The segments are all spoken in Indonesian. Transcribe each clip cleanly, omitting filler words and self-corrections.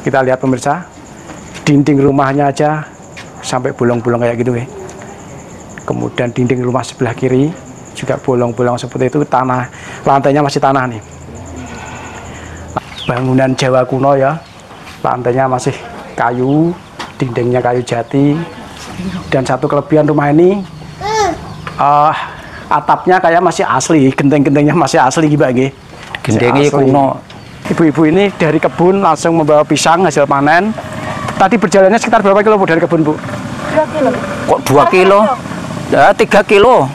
Kita lihat pemirsa, dinding rumahnya aja sampai bolong-bolong kayak gitu ya. Kemudian dinding rumah sebelah kiri juga bolong-bolong seperti itu, tanah lantainya masih tanah nih. Bangunan Jawa kuno ya, lantainya masih kayu, dindingnya kayu jati. Dan satu kelebihan rumah ini, atapnya kayak masih asli, genteng-gentengnya masih asli gitu. Gentengnya kuno. Ibu-ibu ini dari kebun langsung membawa pisang hasil panen. Tadi berjalannya sekitar berapa kilo Bu dari kebun Bu? 2 kilo. Kok 2 kilo? Ya 3 kilo.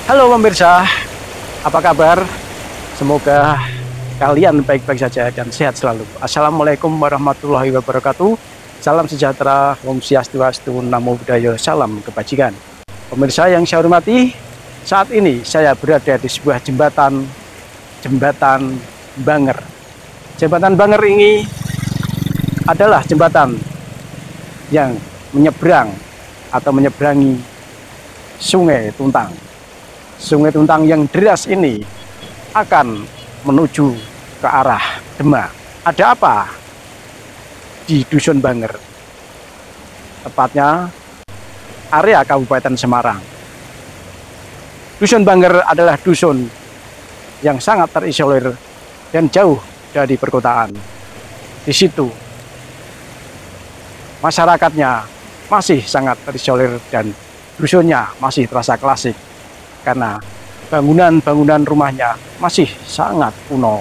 Halo pemirsa, apa kabar? Semoga kalian baik-baik saja dan sehat selalu. Assalamualaikum warahmatullahi wabarakatuh. Salam sejahtera, Om Swastiastu, Namo Buddhaya, salam kebajikan. Pemirsa yang saya hormati, saat ini saya berada di sebuah jembatan Banger. Jembatan Banger ini adalah jembatan yang menyeberang atau menyeberangi Sungai Tuntang. Sungai Tuntang yang deras ini akan menuju ke arah Demak. Ada apa di Dusun Banger? Tepatnya area Kabupaten Semarang. Dusun Banger adalah dusun yang sangat terisolir dan jauh dari perkotaan. Di situ masyarakatnya masih sangat terisolir dan dusunnya masih terasa klasik karena bangunan-bangunan rumahnya masih sangat kuno.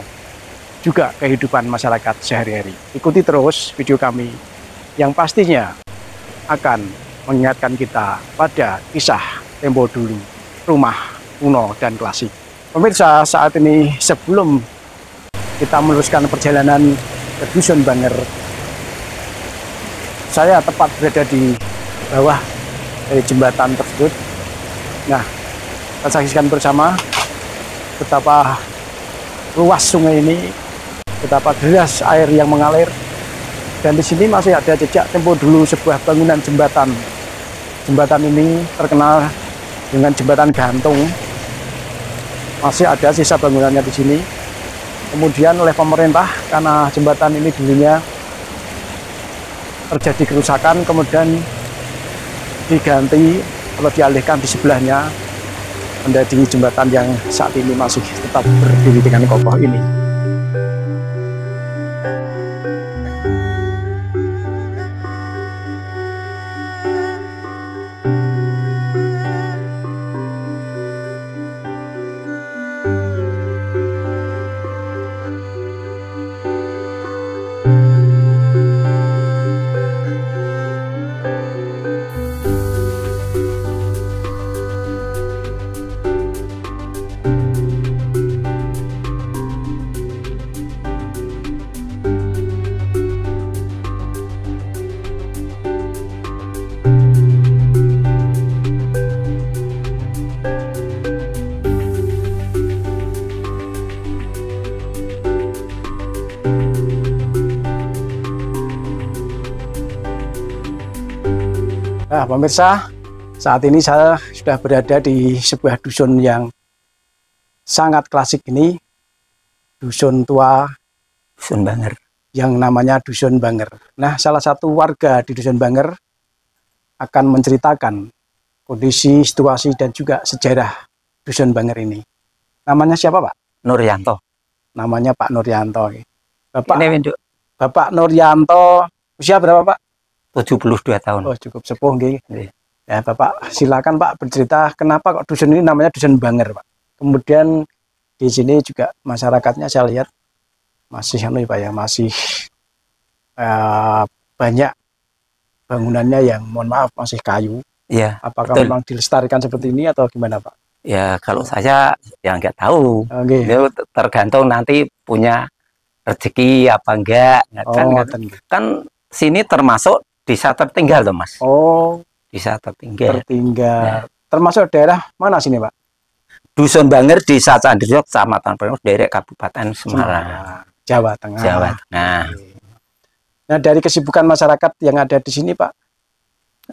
Juga kehidupan masyarakat sehari-hari. Ikuti terus video kami yang pastinya akan mengingatkan kita pada kisah tempo dulu, rumah kuno dan klasik. Pemirsa, saat ini sebelum kita meneruskan perjalanan ke Dusun Banger, saya tepat berada di bawah dari jembatan tersebut. Nah, kita saksikan bersama betapa luas sungai ini, betapa deras air yang mengalir, dan di sini masih ada jejak tempo dulu sebuah bangunan jembatan. Jembatan ini terkenal dengan jembatan gantung. Masih ada sisa bangunannya di sini. Kemudian oleh pemerintah, karena jembatan ini dulunya terjadi kerusakan, kemudian diganti atau dialihkan di sebelahnya menjadi jembatan yang saat ini masih tetap berdiri dengan kokoh ini. Nah, pemirsa, saat ini saya sudah berada di sebuah dusun yang sangat klasik ini, dusun tua Dusun Banger. yang namanya Dusun Banger. Nah, salah satu warga di Dusun Banger akan menceritakan kondisi, situasi, dan juga sejarah Dusun Banger ini. Namanya siapa, Pak? Nuryanto. Namanya Pak Nuryanto. Ini Bapak Nuryanto, usia berapa, Pak? 72 tahun. Oh, cukup sepuh nggih. Ya, Bapak silakan Pak bercerita kenapa kok dusun ini namanya Dusun Banger, Pak. Kemudian di sini juga masyarakatnya saya lihat masih anu ya Pak ya, masih banyak bangunannya yang mohon maaf masih kayu. Ya, Apakah betul. memang dilestarikan seperti ini atau gimana Pak? Ya, kalau saya ya nggak tahu. Oke. Itu tergantung nanti punya rezeki apa enggak. Ya, Oh, kan sini termasuk desa tertinggal tuh Mas. oh, Desa tertinggal. tertinggal. Termasuk daerah mana sini Pak? Dusun Banger, Desa Candirejo, Kecamatan Prengus, daerah Kabupaten Semarang, Jawa Tengah. Jawa Tengah. Nah, dari kesibukan masyarakat yang ada di sini Pak,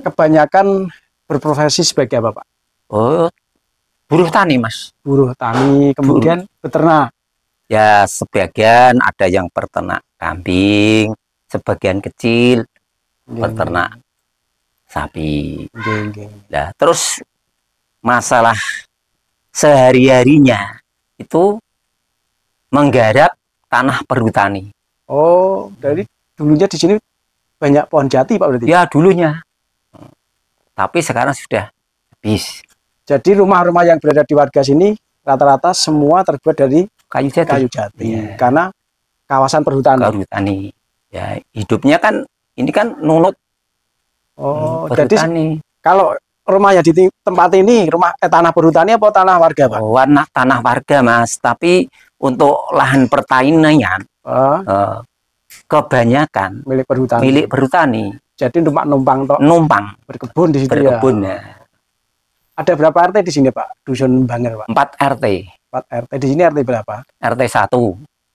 kebanyakan berprofesi sebagai apa Pak? Oh, buruh tani Mas. Buruh tani, kemudian beternak. Ya, sebagian ada yang peternak kambing, sebagian kecil peternak sapi. Nah, terus masalah sehari-harinya itu menggarap tanah perhutani. Oh, dari dulunya di sini banyak pohon jati Pak berarti? Ya, dulunya. Tapi sekarang sudah habis. Jadi rumah-rumah yang berada di warga sini rata-rata semua terbuat dari Kayu jati. Kayu jati. Ya. Karena kawasan perhutani. Perhutani. Ya, hidupnya kan ini kan nunut. Oh, perhutani. Jadi kalau rumahnya di tempat ini tanah perhutani apa tanah warga Pak? Oh, tanah warga Mas. Tapi untuk lahan pertanian kebanyakan milik perhutani. Milik perhutani. Jadi numpang numpang berkebun di situ. Berkebun ya. Ada berapa RT di sini Pak? Dusun Banger Pak? 4 RT. 4 RT. Di sini RT berapa? RT 1.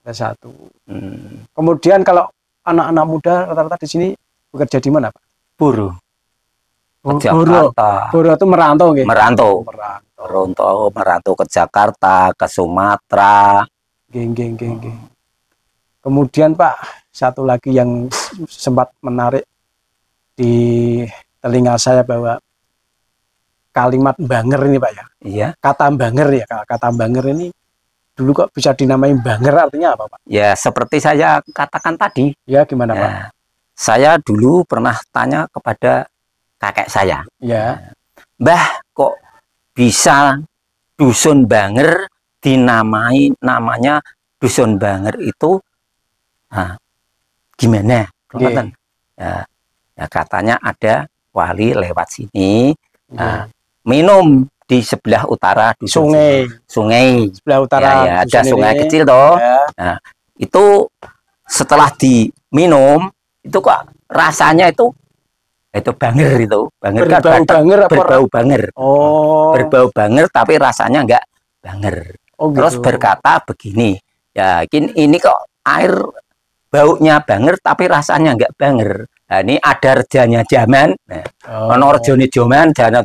RT 1. Kemudian kalau anak-anak muda rata-rata di sini bekerja di mana Pak? Buruh. Jakarta. Buruh itu merantau nggih? Merantau ke Jakarta, ke Sumatera. Geng. Kemudian Pak, satu lagi yang sempat menarik di telinga saya bahwa kalimat banger ini Pak ya. Iya. Kata banger ya, kata banger ini dulu kok bisa dinamai banger, artinya apa Pak? Ya seperti saya katakan tadi. Ya gimana ya, Pak? Saya dulu pernah tanya kepada kakek saya. Ya. Mbah, kok bisa Dusun Banger dinamai namanya Dusun Banger itu gimana? Ya, katanya ada wali lewat sini. Minum di sebelah utara dusun sungai sebelah utara ya, ada sungai kecil toh ya. Nah, itu setelah diminum itu kok rasanya itu banger, itu banger berbau banger. Oh, berbau banger tapi rasanya enggak banger. Terus berkata begini, ya ini kok air baunya banger tapi rasanya enggak banger. Nah, ini ada rejanya zaman. Nah, ono rejane zaman, jana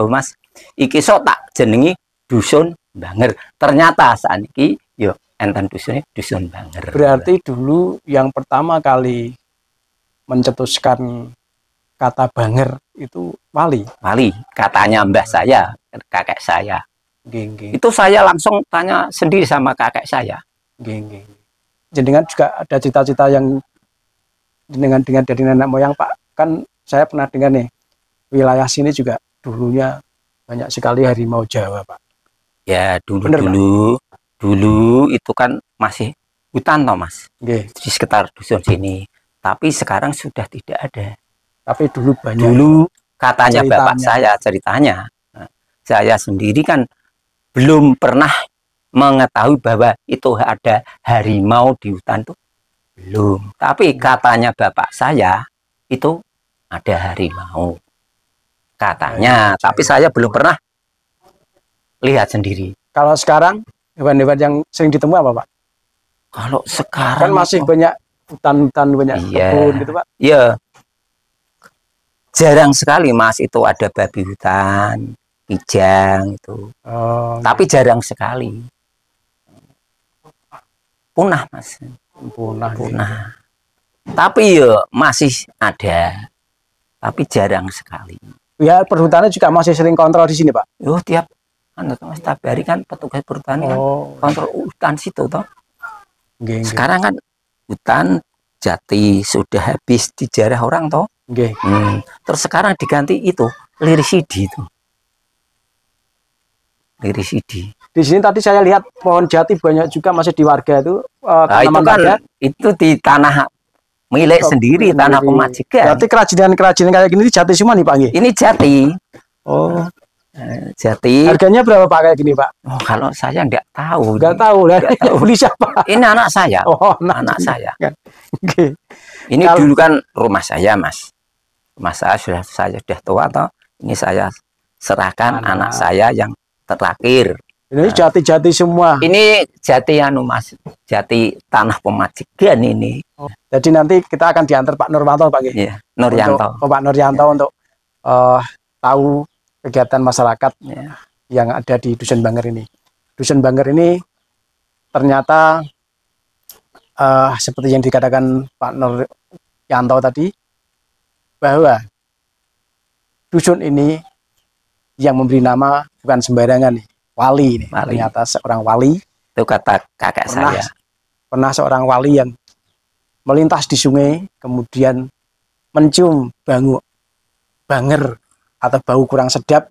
Mas. Iki sok tak jenengi Dusun Banger. Ternyata saniki yo enten dusunnya Dusun Banger. Berarti dulu yang pertama kali mencetuskan kata banger itu wali. Wali, katanya mbah saya, kakek saya. Itu saya langsung tanya sendiri sama kakek saya. Jenengan juga ada cita-cita yang dengan dari nenek moyang Pak, kan saya pernah dengar nih wilayah sini juga dulunya banyak sekali harimau Jawa Pak. Ya dulu itu kan masih hutan toh Mas, di sekitar dusun sini. Tapi sekarang sudah tidak ada. Tapi dulu banyak. Dulu katanya bapak saya ceritanya, saya sendiri kan belum pernah mengetahui bahwa itu ada harimau di hutan tuh. Belum, tapi katanya bapak saya itu ada harimau katanya, tapi saya belum pernah lihat sendiri. Kalau sekarang hewan-hewan yang sering ditemu apa Pak? Kalau sekarang kan masih banyak hutan-hutan, banyak kebun gitu Pak. Iya, jarang sekali Mas itu ada babi hutan, kijang itu. Tapi jarang sekali. Punah Mas. Punah. Tapi ya masih ada, tapi jarang sekali. Ya perhutani juga masih sering kontrol di sini Pak. Yo tiap hari kan petugas perhutani kan kontrol hutan situ toh. Sekarang kan hutan jati sudah habis dijarah orang toh. Terus sekarang diganti itu lirisidi itu. Lirisidi. Di sini tadi saya lihat pohon jati banyak juga masih di warga itu. Nah, itu kan warga. Itu di tanah milik sendiri, tanah pemajikan. Berarti kerajinan kayak gini jati semua nih Pak? Ini jati. Oh, jati. Harganya berapa Pak kayak gini Pak? Oh, kalau saya nggak tahu. Nggak tahu lah. Beli siapa? Ini anak saya. Oh, anak saya. Okay. Ini dulu kan rumah saya, Mas. Rumah saya sudah tua toh. Ini saya serahkan anak saya yang terakhir. Ini jati-jati semua. Ini jati Mas. Jati tanah pemajikan ini. Oh, jadi nanti kita akan diantar Pak Nurwanto Pak. Iya, Nuryanto. Pak Nuryanto untuk tahu kegiatan masyarakat yang ada di Dusun Banger ini. Dusun Banger ini ternyata seperti yang dikatakan Pak Nuryanto tadi, bahwa dusun ini yang memberi nama bukan sembarangan nih. Wali nih, ternyata seorang wali. Itu kata kakak saya. Pernah seorang wali yang melintas di sungai, kemudian mencium banger atau bau kurang sedap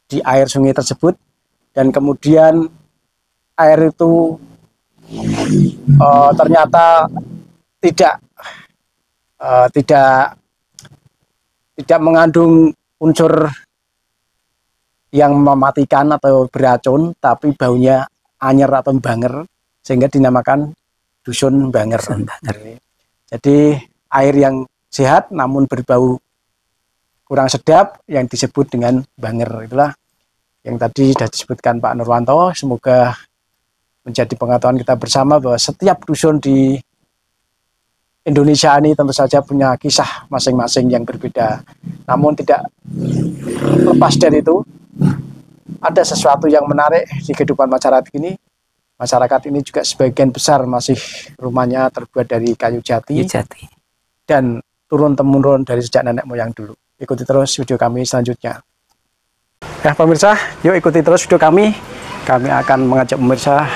di air sungai tersebut, dan kemudian air itu ternyata tidak mengandung unsur yang mematikan atau beracun, tapi baunya anyer atau banger, sehingga dinamakan Dusun Banger. Jadi air yang sehat namun berbau kurang sedap yang disebut dengan banger. Itulah yang tadi sudah disebutkan Pak Nurwanto. Semoga menjadi pengetahuan kita bersama bahwa setiap dusun di Indonesia ini tentu saja punya kisah masing-masing yang berbeda. Namun tidak lepas dari itu, ada sesuatu yang menarik di kehidupan masyarakat ini. Masyarakat ini juga sebagian besar masih rumahnya terbuat dari kayu jati. Dan turun-temurun dari sejak nenek moyang dulu. Ikuti terus video kami selanjutnya. Ya pemirsa, yuk ikuti terus video kami. Kami akan mengajak pemirsa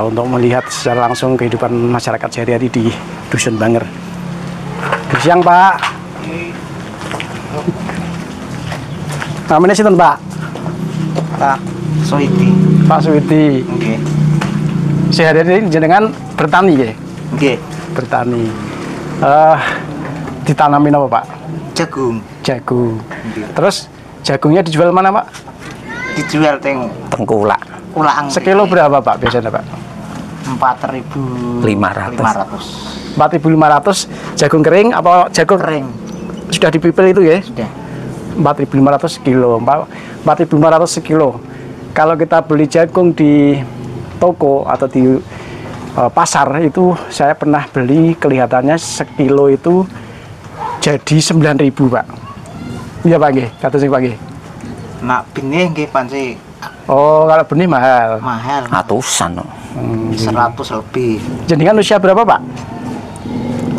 untuk melihat secara langsung kehidupan masyarakat sehari-hari di Dusun Banger. Selamat siang Pak. Namanya sinten Pak? Pak Suwiti. Pak Suwiti. Oke. Sehari-hari jenengan bertani ya? Oke. Bertani. Ditanamin apa Pak? Jagung. Jagung. Terus jagungnya dijual mana Pak? Dijual Tengkulak. Ulang. Sekilo berapa Pak biasanya Pak? 4.500. 4.500 jagung kering apa jagung Kering. Sudah dipipil itu ya? Sudah. 4.500 kilo. 4.500 sekilo. Kalau kita beli jagung di toko atau di pasar itu, saya pernah beli, kelihatannya sekilo itu jadi 9.000 Pak. Iya Pak nggih, kata sing Pak nggih. Nak benih nggih panci. Oh, kalau benih mahal. Mahal. Ratusan. 100 lebih. Jenengan usia berapa Pak?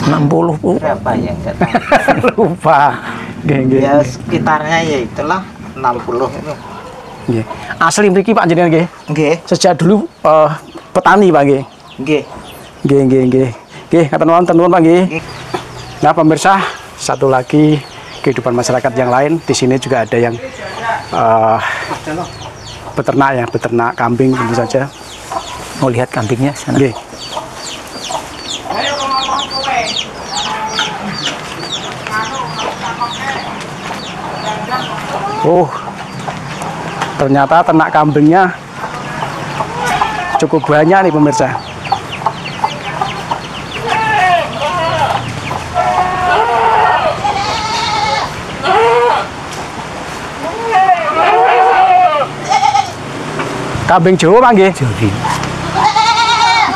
60 Bu. Berapa ya? Enggak tahu. Lupa. Nggih. Ya sekitarnya ya itulah 60 itu. Nggih. Asli mriki Pak jenengan nggih? Nggih. Sejak dulu petani Pak nggih. Nggih. Nggih. Nggih, ngaten nuwun Pak nggih. Nah, pemirsa, satu lagi kehidupan masyarakat yang lain di sini juga ada yang beternak kambing tentu saja. Mau lihat kambingnya sana. Nggih. Oh, ternyata ternak kambingnya cukup banyak nih pemirsa. Kambing Jawa Pak nggih? Jadi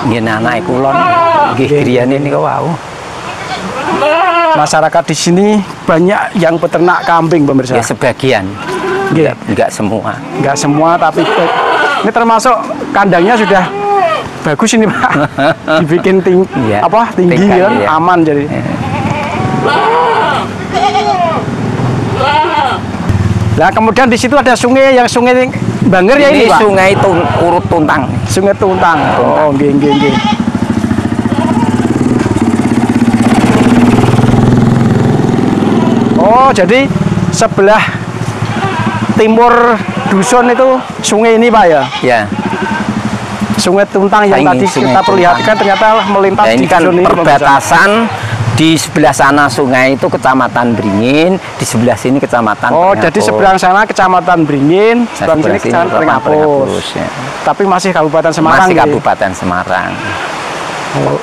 nggih anake kula nggih griyane niku wau. Masyarakat di sini banyak yang peternak kambing pemirsa. Ya sebagian. Enggak semua. Enggak semua, tapi ini termasuk kandangnya sudah bagus ini Pak. Dibikin tinggi ya, aman jadi. Nah, kemudian di situ ada sungai Banger ya ini Pak? Sungai Urut Tuntang. Sungai Tuntang. Oh, nggih. Oh, jadi sebelah timur dusun itu sungai ini Pak ya? Ya. Sungai Tuntang yang tadi kita perlihatkan ternyata melintas nah, ini di kan dusun ini. perbatasan di sebelah sana sungai itu Kecamatan Beringin, di sebelah sini Kecamatan Oh, Pringapus. jadi seberang sana Kecamatan Beringin, seberang sini Kecamatan Pringapus. Ya. Tapi masih Kabupaten Semarang. Masih Kabupaten Semarang. Oh.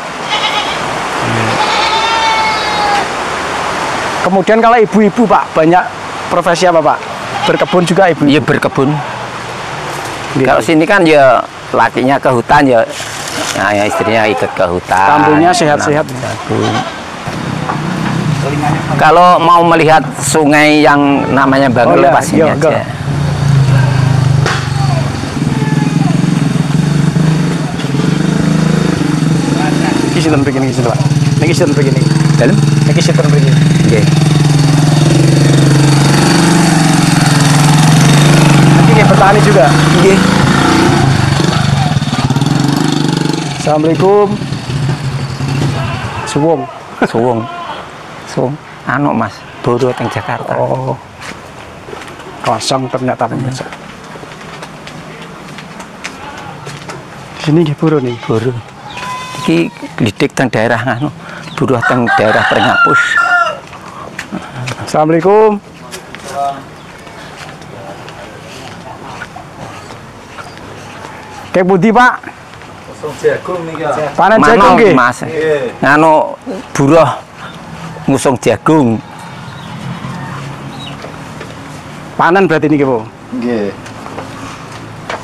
Kemudian kalau ibu-ibu Pak, banyak profesi apa Pak? Berkebun juga ibu? Iya berkebun. Gitu. Kalau sini kan ya lakinya ke hutan ya, nah, ya istrinya ikut ke hutan. Kampungnya sehat-sehat. Kalau mau melihat sungai yang namanya Bangil, ya, pas ini aja. Iki sinten begini iki Pak. Niki sinten begini. Dalem? Niki sinten begini. Nggih. Niki petani juga. Nggih. Assalamualaikum. Suwung. Suwung. Suwung. Anu Mas, buru teng Jakarta. Oh. Kosong ternyata pemirsa. Di sini nggih buru nih. Buru. Iki glidik teng daerah nganu, buruh teng daerah Pringapus. Assalamualaikum. Kayak budi Pak. Jagung nih ya. Panen jagung nggih. Mas. Nganu buruh ngusung jagung. Panen berarti niki, Bu. Nggih.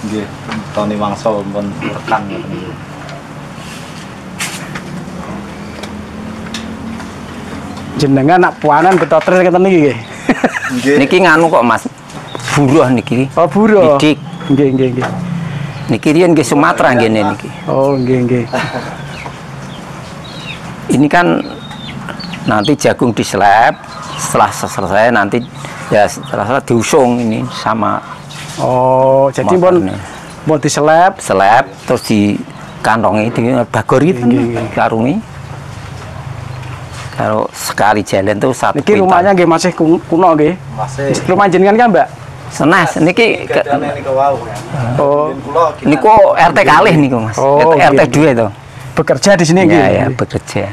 Nggih, tani mangsa pun rekan ngoten niku. Jenengan nak panen betotres ngeten niki nggih. Nggih. Niki nganu kok Mas. Buruh niki. Oh, buruh. Didik. Nggih, nggih, nggih. Niki riyen nggih Sumatera ngene niki. Oh, nggih, nggih. Ini kan nanti jagung diseleb, setelah selesai nanti ya setelah selesai diusung ini sama Oh, jadi pun mau diseleb. seleb terus di kantongi di bagori itu karungi. Kalau sekali jalan tuh satu Niki rumahnya nggih masih kuno nggih. Masih. Rumah jenengan kan, Mbak? Senes niki Oh, niku RT kalih niku Mas. Oh, RT gitu. 2 itu. Bekerja di sini nggih. Ya, ya bekerja.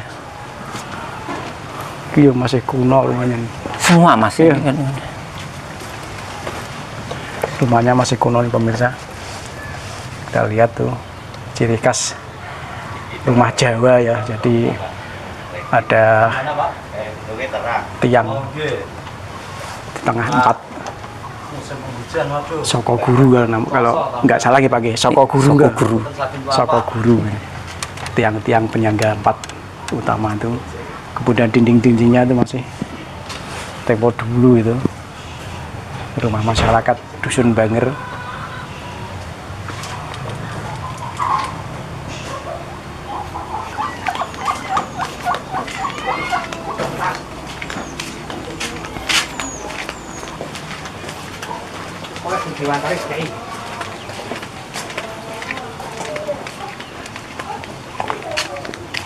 Iya, masih kuno rumahnya. Semua masih. Iya. Rumahnya masih kuno nih pemirsa. Kita lihat tuh ciri khas rumah Jawa ya. Jadi ada tiang di tengah 4 soko guru kalau nggak salah ya pakai soko guru soko guru tiang-tiang penyangga 4 utama itu, kemudian dinding-dindingnya itu masih tempo dulu itu rumah masyarakat dusun Banger.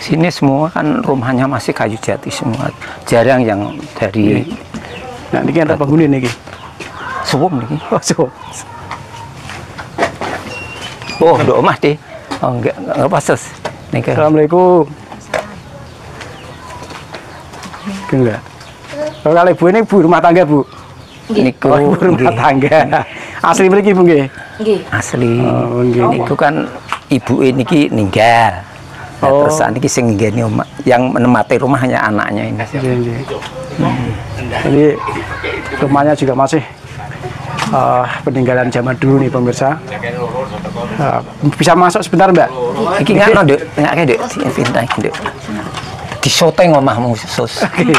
Sini semua kan rumahnya masih kayu jati semua, jarang yang dari. Nah, ini ada penghuni nih. Suwung niki. Oh, so. Oh, ndok omah deh. Oh, enggak pas sus. Niki. Assalamualaikum. Enggak. Kalau ibu ini bu rumah tangga, Bu. Niku Oh, ibu rumah tangga. Asli mriki, Bu nggih. Nggih. asli. Oh, nggih. Niku kan ibu niki ninggal. Nah, Oh. terus niki sing nggeni omah, yang menempati rumah hanya anaknya ini. Nggih, nggih. Jadi rumahnya juga masih peninggalan zaman dulu nih pemirsa. Bisa masuk sebentar, Mbak? Iki ngono, Nduk. Ngake, Nduk. Pindah iki, Nduk. Disoteng omahmu sus. Oke.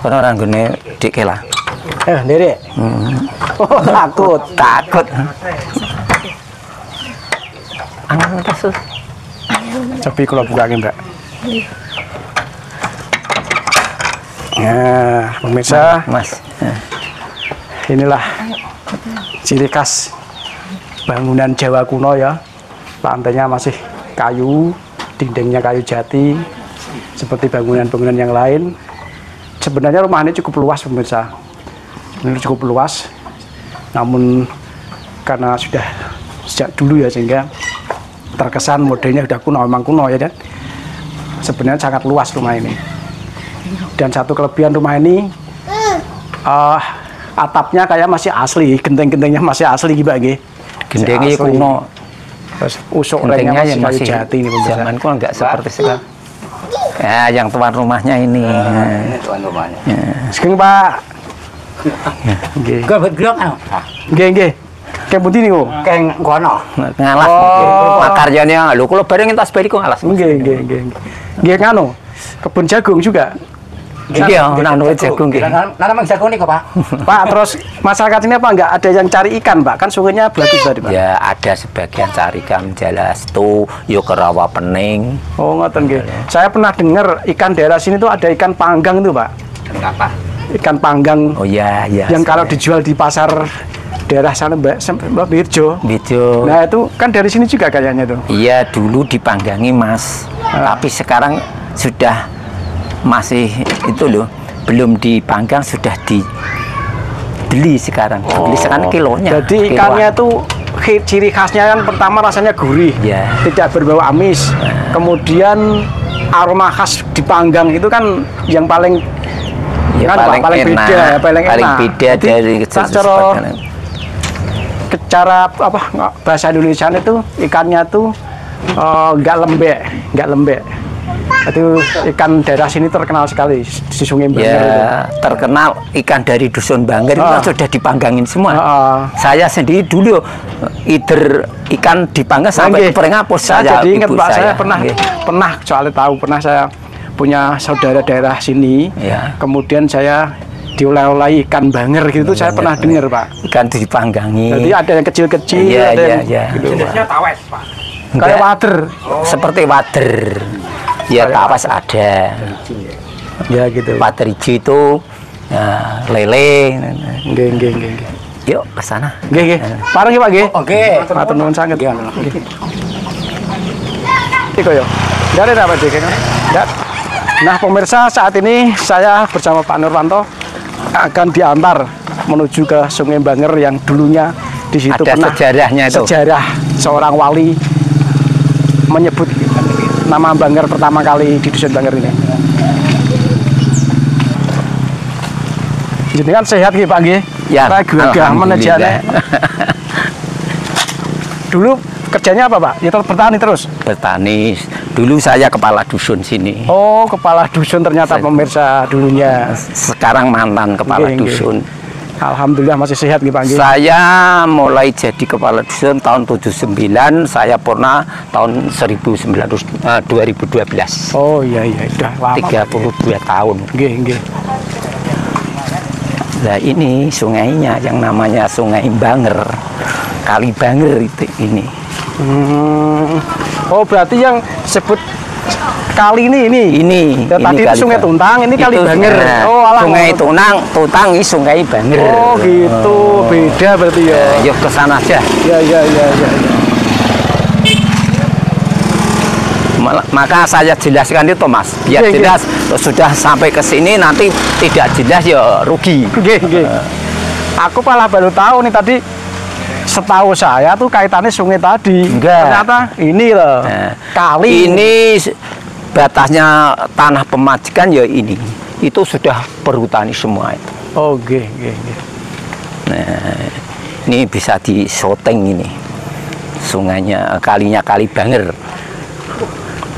Kono ora nggone dik lah. Ndere. Oh, takut. Takut. Angan ta sus. Coba kalau bukain, Mbak. Nah, pemirsa, Mas. inilah ciri khas bangunan Jawa kuno ya. Lantainya masih kayu, dindingnya kayu jati, seperti bangunan-bangunan yang lain. Sebenarnya rumah ini cukup luas pemirsa. Ini cukup luas, namun karena sudah sejak dulu ya sehingga terkesan modelnya sudah kuno, memang kuno ya, dan sebenarnya sangat luas rumah ini. Dan satu kelebihan rumah ini, atapnya kayak masih asli, genteng-gentengnya masih asli gitu, Gentengnya kuno. Terus usuk rengnya yang masih kayu jati ini, zaman kuno nggak seperti sekarang. Ya, yang tuan rumahnya ini. Ini tuan rumahnya. Sekarang Pak. Nggih. Nggih. Kayak pundi niku? Kayak kono. Ngalas. Makaryane lho, kula bareng entas bariku ngalas. Nggih. Nggih nganu. Kebun jagung juga. Nggih, nanu jagung nggih. Nanam jagung niku, Pak. Pak, terus masyarakat ini apa enggak ada yang cari ikan, Pak? Kan sungainya bagus tadi, Pak. Ya, ada sebagian cari ikan jelas tuh, yo kerawa pening. Oh, ngoten nggih. Saya pernah dengar ikan daerah sini tuh ada ikan panggang tuh, Pak. Apa? Ikan panggang. Oh iya. Yang kalau dijual di pasar daerah sana Mbak Birjo. Bijo. Nah, itu kan dari sini juga kayaknya tuh. Iya, dulu dipanggangi, Mas. Tapi sekarang sudah masih itu loh, belum dipanggang, sudah dibeli sekarang. Beli sekarang kilonya. Jadi ikannya tuh ciri khasnya kan pertama rasanya gurih, ya, tidak berbau amis. Kemudian aroma khas dipanggang itu kan yang paling ya, kan paling enak, beda, paling enak. beda. Jadi, dari cara apa bahasa Indonesia itu ikannya tuh nggak lembek. Itu ikan daerah sini terkenal sekali di Sungai Banger. Ya, terkenal ikan dari dusun Banger itu kan sudah dipanggangin semua. Saya sendiri dulu ikan dipanggang sampai perengapus. Saya jadi ingat Pak, saya pernah soalnya tahu, pernah saya punya saudara daerah sini. Ya. Kemudian saya diolah-olah ikan Banger gitu, saya pernah dengar, Pak. Ikan dipanggangi. Jadi ada yang kecil-kecil, ada yang gitu. Jenisnya tawes, Pak. Kayak wader. Seperti wader. Ya, tawas ada. Ya gitu. Wader hijau itu lele. Nggih. Yuk ke sana. Nggih. Pareng Pak nggih. Oke. Matur nuwun sanget. Iki yo. Dari apa Dik? Nah, pemirsa, saat ini saya bersama Pak Nurwanto akan diantar menuju ke Sungai Banger yang dulunya di situ ada pernah sejarahnya itu. Sejarah seorang wali menyebut nama Banger pertama kali di dusun Banger ini. Jadi kan sehat nggih Pak nggih? Ya, gagah menejane. Dulu kerjanya apa Pak? Ya terus bertani terus? Bertani. Dulu saya kepala dusun sini. Oh, kepala dusun ternyata pemirsa dulunya. Sekarang mantan kepala dusun. Alhamdulillah masih sehat nih Pak. Saya mulai jadi kepala dusun tahun 79, saya purna tahun 2012. Oh iya, udah lama. 32 tahun. Nggih. Nah ini sungainya yang namanya Sungai Banger, Kali Banger itu ini. Oh berarti yang sebut kali ini. Ya, tadi itu Sungai Tuntang, ini Kali Banger. Oh, alah, Sungai Tuntang ini Sungai Banger. Oh gitu, beda berarti ya. Yuk ke sana aja. Ya. Maka saya jelaskan itu Mas, biar jelas. Sudah sampai ke sini nanti tidak jelas ya rugi. Nggih. Aku malah baru tahu nih tadi. Setahu saya tuh kaitannya sungai tadi. Enggak. Ternyata ini loh. Kali. Ini batasnya tanah pemajikan ya ini. Itu sudah perhutani semua itu. Oh, nggih. Nah, ini bisa di syuting ini. Sungainya, kalinya Kali Banger.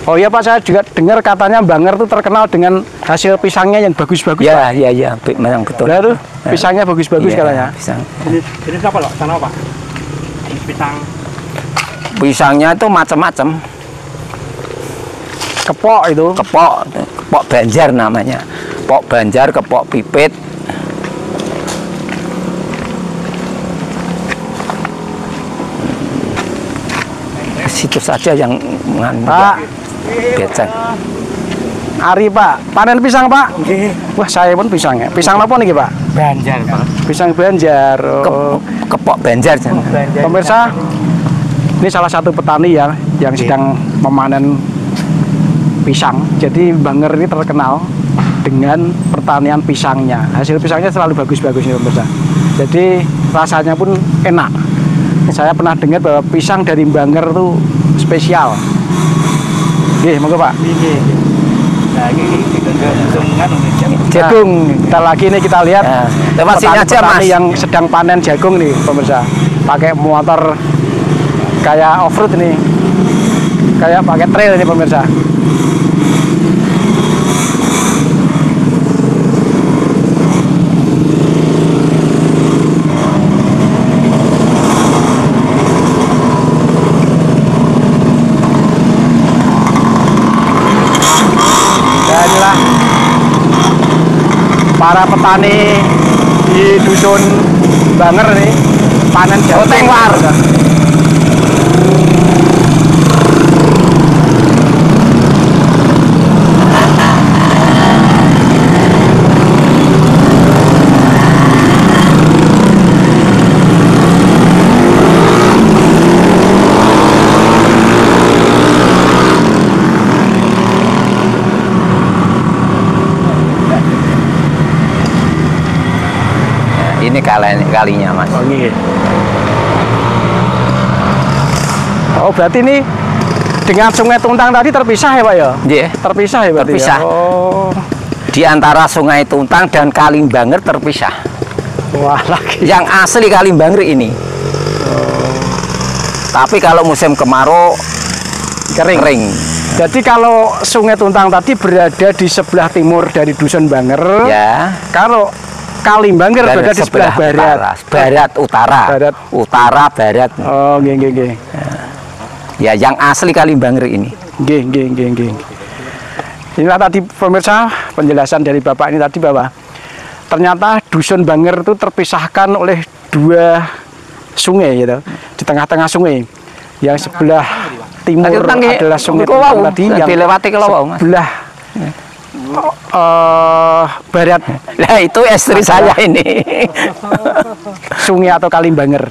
Oh iya Pak, saya juga dengar katanya Banger tuh terkenal dengan hasil pisangnya yang bagus-bagus. Ya, memang betul. Nah, tuh pisangnya bagus-bagus katanya. Pisang. Jenis apa loh? Sana Pak? Pisang. Pisangnya itu macam-macam. Kepok itu. Kepok Banjar namanya. Kepok Banjar, kepok pipit. Situ saja yang Pak becek. Ari Pak, panen pisang Pak. Wah saya pun pisangnya. Pisang apa nih Pak? Banjar Pak. Pisang Banjar. Kepok Banjar. Pemirsa, ini salah satu petani yang sedang memanen pisang. Jadi Banger ini terkenal dengan pertanian pisangnya. Hasil pisangnya selalu bagus-bagus nih pemirsa. Jadi rasanya pun enak. Saya pernah dengar bahwa pisang dari Banger itu spesial. Oke, monggo Pak. Nah, ini jagung. Kita lagi nih kita lihat petani yang sedang panen jagung nih pemirsa. Pakai motor kayak off-road nih. Kayak pakai trail ini pemirsa. Inilah para petani di dusun Banger nih panen jagung. Ini kalinya Mas. Oh, iya. Oh berarti ini dengan Sungai Tuntang tadi terpisah ya Pak ya? Iya. Terpisah ya berarti. Terpisah. Ya? Oh. Di antara Sungai Tuntang dan Kali Banger terpisah. Wah lagi. Yang asli Kali Banger ini. Tapi kalau musim kemarau kering. Jadi kalau Sungai Tuntang tadi berada di sebelah timur dari dusun Banger. Ya. Kalau Kali Banger berada di sebelah barat. Utara, barat. Oh, nggih. Ya, yang asli Kali Banger ini. Nggih. Inilah tadi pemirsa penjelasan dari Bapak ini tadi bahwa ternyata dusun Banger itu terpisahkan oleh dua sungai gitu. Di tengah-tengah sungai. Yang sebelah timur adalah Sungai Tuntang tadi, yang sebelah barat. Nah itu istri saya ini. Sungai atau Kali Banger.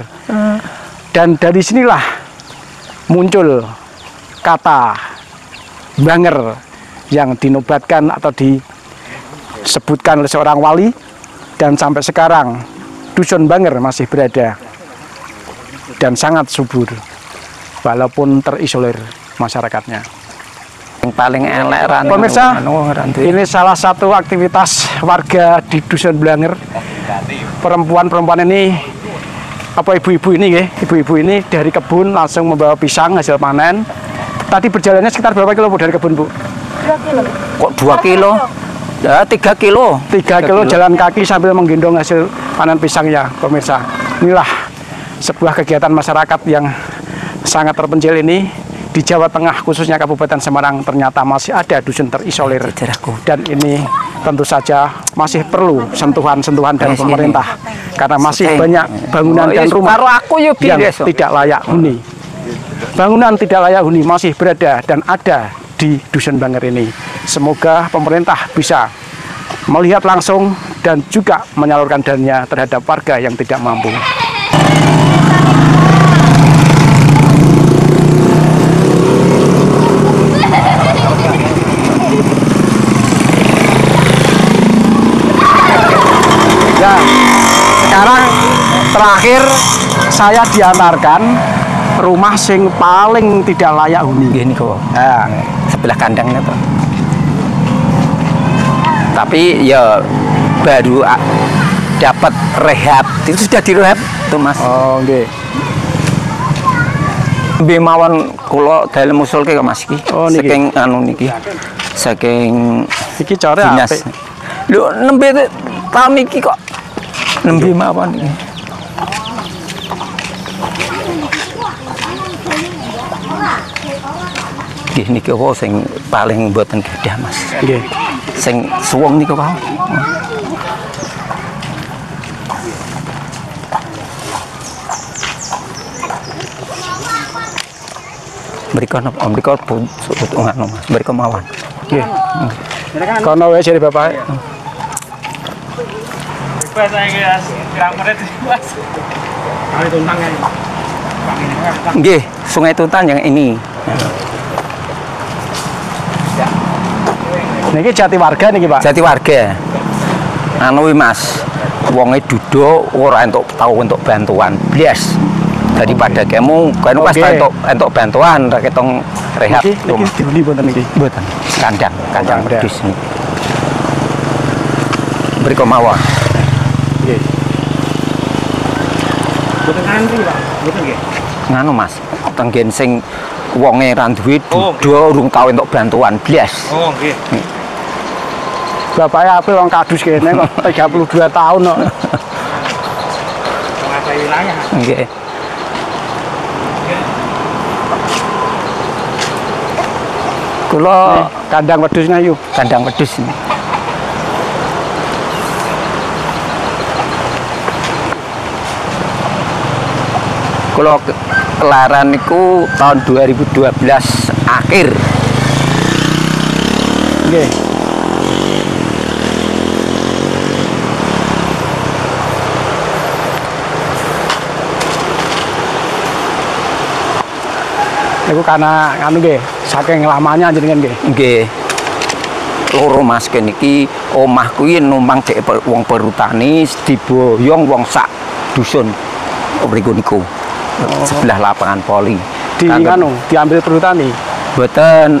Dan dari sinilah muncul kata Banger yang dinobatkan atau disebutkan oleh seorang wali, dan sampai sekarang dusun Banger masih berada dan sangat subur walaupun terisolir masyarakatnya. Yang paling elek pemirsa, ini salah satu aktivitas warga di dusun Banger. Perempuan ini, apa ibu-ibu ini ya, ibu-ibu ini dari kebun langsung membawa pisang hasil panen. Tadi berjalannya sekitar berapa kilo Bu dari kebun Bu? 2 kilo. Kok 2 kilo? Ya 3 kilo. 3 kilo jalan kaki sambil menggendong hasil panen pisangnya pemirsa. Inilah sebuah kegiatan masyarakat yang sangat terpencil ini. Di Jawa Tengah khususnya Kabupaten Semarang ternyata masih ada dusun terisolir, dan ini tentu saja masih perlu sentuhan-sentuhan dari pemerintah karena masih banyak bangunan dan rumah yang tidak layak huni. Bangunan tidak layak huni masih berada dan ada di dusun Banger ini. Semoga pemerintah bisa melihat langsung dan juga menyalurkan dananya terhadap warga yang tidak mampu. Nah, sekarang terakhir saya diantarkan rumah sing paling tidak layak huni. Gini kok. Nah, sebelah kandangnya tuh. Tapi ya baru dapat rehab. Itu sudah direhab tuh Mas. Oh, nggih. Nggih mawon kula dalem usulke kok Mas iki. Oh, saking anu niki. Saking iki cara apik. Lho nembe tahun iki kok nembe mawon iki. Nggih niki kok sing paling mboten gadah Mas. Nggih. Sing suwung niku wae. Mriko sudut ngono Mas. Mriko mawon. Nggih. Kono wae jare Bapak. Bebas saiki Mas. Gramerit Mas. Sungai Tuntang ya. Nggih, Sungai Tuntang yang ini. Niki jati warga niki, Pak. Jati warga. Anu Mas, wonge duduk ora tau entuk bantuan blas. Daripada kamu pas entuk bantuan ra ketong rehab rumah. Niki dibeli mboten niki? Mboten. Kandang wedhus niki. Mriko mawon. Nggih. Mboten ngantri, Pak. Mboten nggih. Nganu Mas, tenggen sing wonge ra duwe duduk urung tau entuk bantuan blas. Oh, nggih. Bapaknya apel wong kadus kene kok 32 tahun kok. Mengatai wilayah. Nggih. Kula Kandang wedhus ngayu. kandang wedhus ini. Kula kelaran niku tahun 2012 akhir. Nggih. Niku karena anu nggih, saking lamanya jenengan nggih. Nggih. Loro Mas niki omah kuwi numpang cek wong perhutani diboyong wong sak dusun mriku niku. Sebelah lapangan poli. Di anu, diambil perhutani. Mboten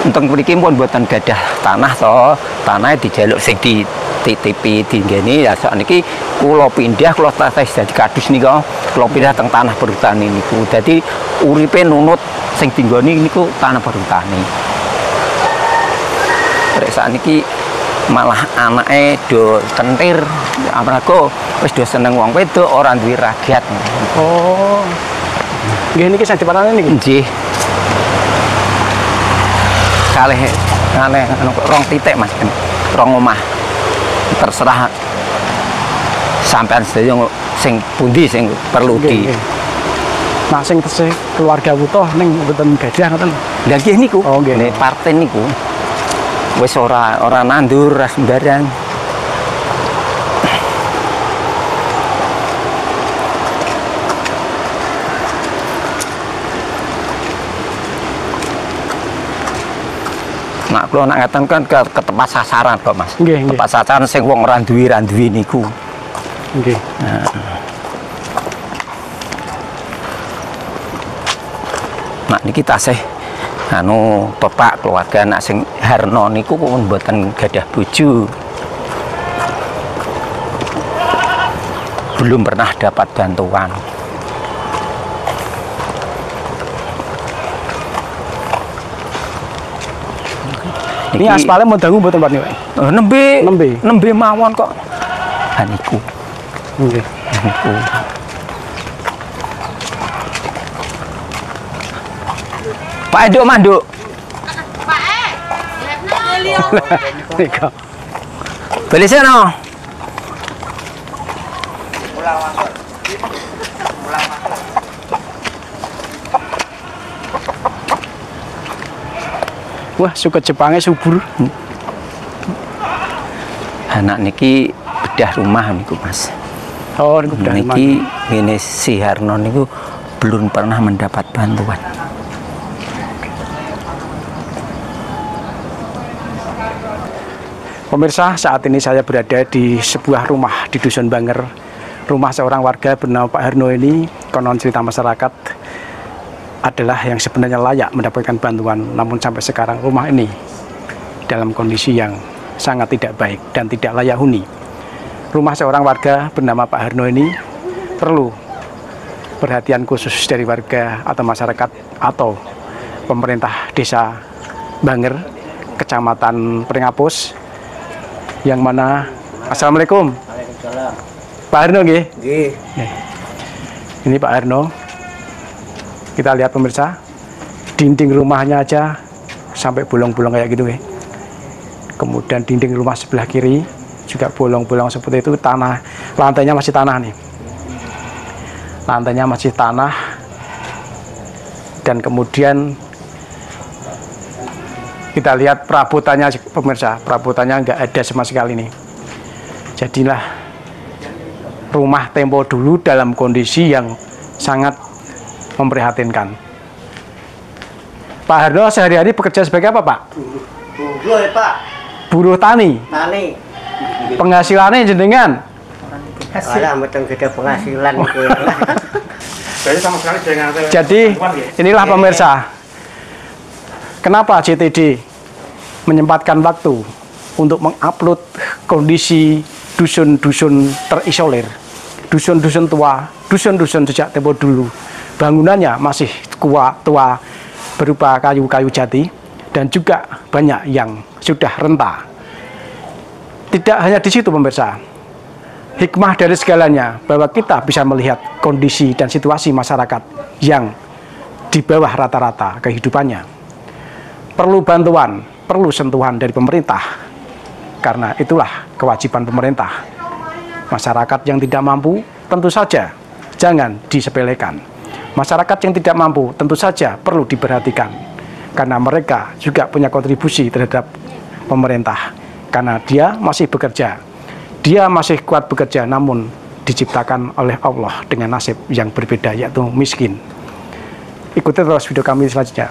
enteng mriki pun mboten gadah tanah to. Tanahe dijaluk sing dititipi dinggeni ya sakniki kula pindah kula tates dadi kadus nika. Kula pindah teng tanah perhutani niku. Dadi uripe nunut sing dinggoni niku tanah perhutani. Rek sakniki malah anake do kentir amarga wis do seneng wong wedok ora duwe rakyat. Oh. Nggih niki sing dipanane niki. Nggih. Kalih kalih anu rong titik Mas. Rong omah. Terserah sampean sedaya sing pundi sing perlu di. Nah sing tesih keluarga utuh ning mboten gadah ngoten. Lah nggih niku. Oh nggih. Nek parten niku wis ora nandur ora sembarang. Nah, kalau nak ngatakan kan ke tempat sasaran kok Mas. Nggih, nggih. Tempat sasaran sing wong ora duwe niku. Nggih. Nah, niki tasih anu bapak keluarga anak sing Harno niku pun mboten gadah bojo. Belum pernah dapat bantuan. Ini aspalnya mau dangu mboten Pak niku. Nembe mawon kok. Ha niku. Nggih. Niku. Pak Eduk manduk. Pak Niku. Beli sana. Wah, suka Jepangnya subur. Anak niki bedah rumah niku Mas. Oh, niku bedah rumah. Niki ini si Harno niku belum pernah mendapat bantuan. Pemirsa, saat ini saya berada di sebuah rumah di Dusun Banger. Rumah seorang warga bernama Pak Harno ini, konon cerita masyarakat, adalah yang sebenarnya layak mendapatkan bantuan. Namun sampai sekarang rumah ini dalam kondisi yang sangat tidak baik dan tidak layak huni. Rumah seorang warga bernama Pak Harno ini perlu perhatian khusus dari warga atau masyarakat atau pemerintah desa Banger, Kecamatan Pringapus, yang mana Assalamualaikum. Waalaikumsalam. Pak Harno nggih? Nggih. Ini Pak Harno. Kita lihat pemirsa, dinding rumahnya aja sampai bolong-bolong kayak gitu nggih. Kemudian dinding rumah sebelah kiri juga bolong-bolong seperti itu, tanah lantainya masih tanah nih. Lantainya masih tanah. Dan kemudian kita lihat perabotannya pemirsa, perabotannya nggak ada sama sekali nih. Jadilah rumah tempo dulu dalam kondisi yang sangat memprihatinkan. Pak Harno sehari-hari bekerja sebagai apa Pak? Buruh ya Pak. buruh tani. Tani. Penghasilannya jenengan. Alah mboten gede penghasilan iki. Jadi sama sekali dengan Jadi inilah pemirsa, kenapa JTD menyempatkan waktu untuk mengupload kondisi dusun-dusun terisolir, dusun-dusun tua, dusun-dusun sejak tempo dulu. Bangunannya masih tua berupa kayu-kayu jati dan juga banyak yang sudah renta. Tidak hanya di situ pemirsa. Hikmah dari segalanya bahwa kita bisa melihat kondisi dan situasi masyarakat yang di bawah rata-rata kehidupannya. Perlu bantuan, perlu sentuhan dari pemerintah. Karena itulah kewajiban pemerintah. Masyarakat yang tidak mampu tentu saja jangan disepelekan. Masyarakat yang tidak mampu tentu saja perlu diperhatikan. Karena mereka juga punya kontribusi terhadap pemerintah. Karena dia masih bekerja. Dia masih kuat bekerja, namun diciptakan oleh Allah dengan nasib yang berbeda, yaitu miskin. Ikuti terus video kami selanjutnya.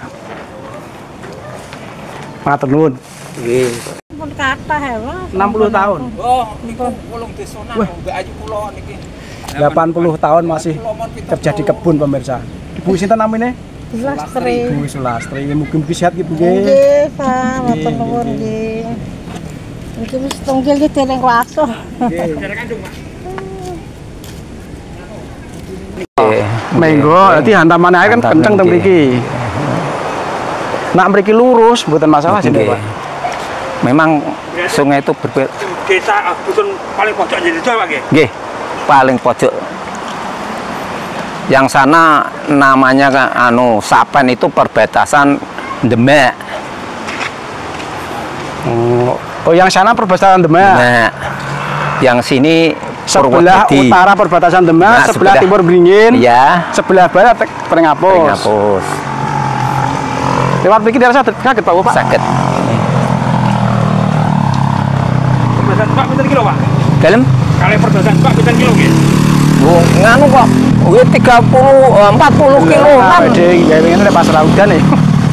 Matur nuwun. Nggih. Pun kathah ya, Mas. 60 tahun. Oh, niku ulung desona mbak ayu kula niki. 80 tahun masih kerja di kebun pemirsa. Ibu sinten namanya? Lastri. Ibu Sulastri. Mugi-mugi sehat Ibu nggih. Nggih, Pak. Matur nuwun nggih. Iki wis tunggil iki dereng waso. Menggo, dadi hantaman air kan kenceng teng mriki. Nak mriki lurus mboten masalah sih, Pak. Memang sungai itu Desa dusun paling pojok jadi Jawa nggih. nggih, paling pojok. Yang sana namanya Sapen itu perbatasan Demak. Oh, yang sana perbatasan Demak. Nah, yang sini Sebelah Purwodadi. utara perbatasan Demak, Nah, sebelah timur Beringin. Iya. Sebelah barat Prengapuh. Prengapuh. Lewat mriki daerah kaget Pak, Pak. Sakit. Perbatasan Pak pinten kilo, Pak? Dalem? Kali perbatasan Pak pinten kilo nggih? Oh, nganu kok. Wih 40 kilo. Pede gawe ngene pas udan nih.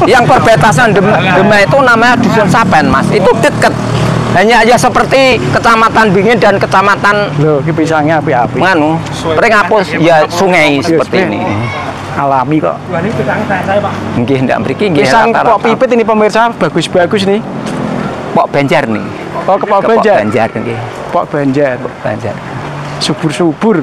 Yang perbatasan Demak itu namanya Dusun Sapen, Mas. Itu dekat. Hanya aja seperti Kecamatan Bingin dan Kecamatan Loh, iki pisangnya api-api. nganu, Prengapuh ya sungai seperti ini. Alami kok. Wah, ini pisang saya, Pak. Nggih ndak mriki nggih Pisang rata-rata. Pok Pipit ini pemirsa bagus-bagus nih. Pok Banjar nih. Oh, Kepok Banjar. Banjar nggih. Pok Banjar. Banjar. Subur-subur.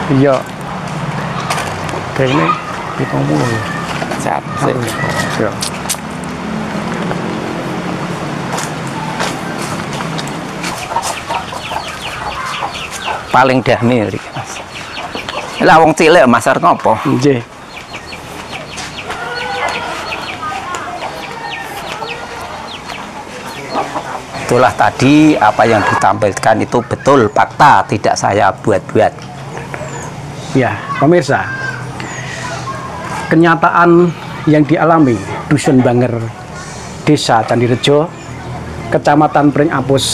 Iya. Kayak ini kita mulai. Sehat. Ya. Paling damai mriki, Mas. Lah wong cilik masar ngopo? Nggih. Itulah tadi apa yang ditampilkan itu betul fakta, tidak saya buat-buat. Ya, pemirsa. Kenyataan yang dialami Dusun Banger, Desa Candirejo, Kecamatan Pringapus,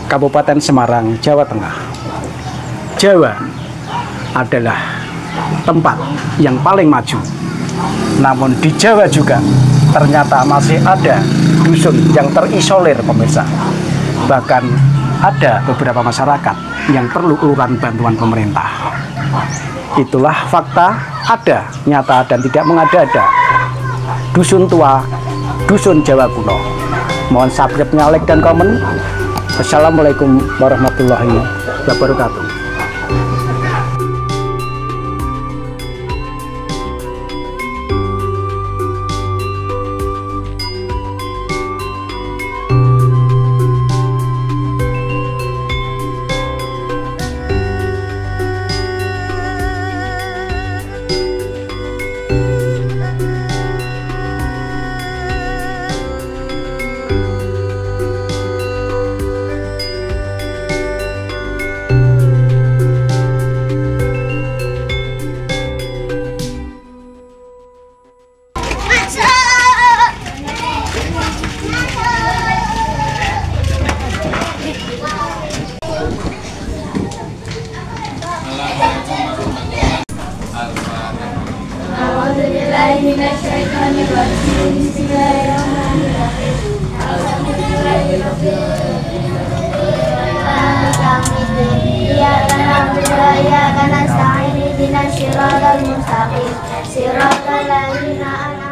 Kabupaten Semarang, Jawa Tengah. Jawa adalah tempat yang paling maju. Namun di Jawa juga ternyata masih ada dusun yang terisolir, pemirsa. Bahkan ada beberapa masyarakat yang perlu uluran bantuan pemerintah. Itulah fakta, ada, nyata, dan tidak mengada-ada. Dusun tua, dusun Jawa kuno. Mohon subscribe, like, dan komen. Assalamualaikum warahmatullahi wabarakatuh. Bismillahirrahmanirrahim. Bismillahirrahmanirrahim. Iyyaka na'budu wa iyyaka nasta'in. Ihdinas siratal mustaqim. Siratal ladzina